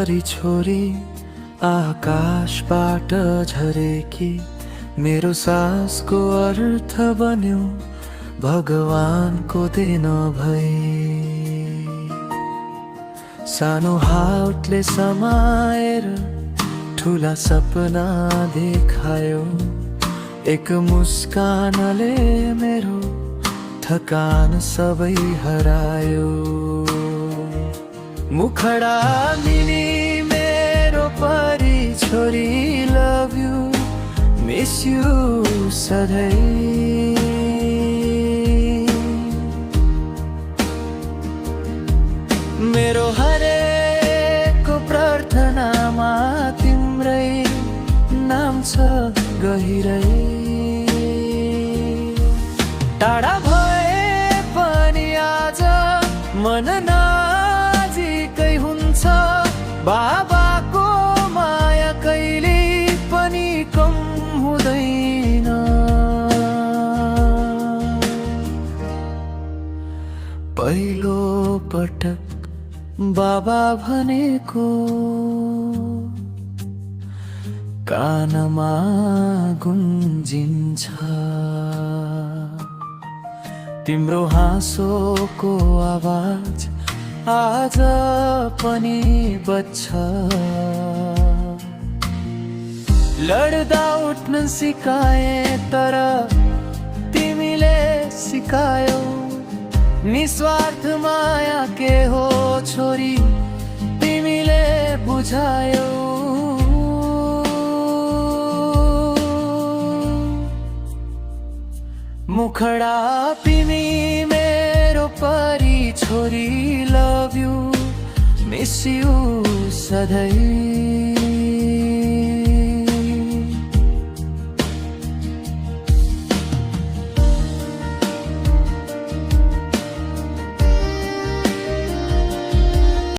परी छोरी आकाशबाट झरेकी मेरो सासको अर्थ बन्यो भगवानको देन भई। सानो हातले समाएर ठुला सपना देखायो, एक मुस्कानले मेरो थकान सबै हरायो। मुखडा मिली मेरो परी छोरी, लभ यु मिस यु सधैँ। मेरो हरेक प्रार्थनामा तिम्रै नाम छ गहिरै। टाढा भए पनि आज मन नजिकै हुन्छ, बाबाको माया कहिले पनि कम हुँदैन। पहिलो पटक बाबा भनेको कानमा गुन्जिन्छ, तिम्रो हाँसोको आवाज आज पनि बज्छ। लड्दा उठ्न सिकाए तर तिमीले सिकायौ, निस्वार्थ माया के हो छोरी तिमीले बुझायौ। मुखडा तिमी मेरो परी छोरी, लभ यु मिस यु सधैँ।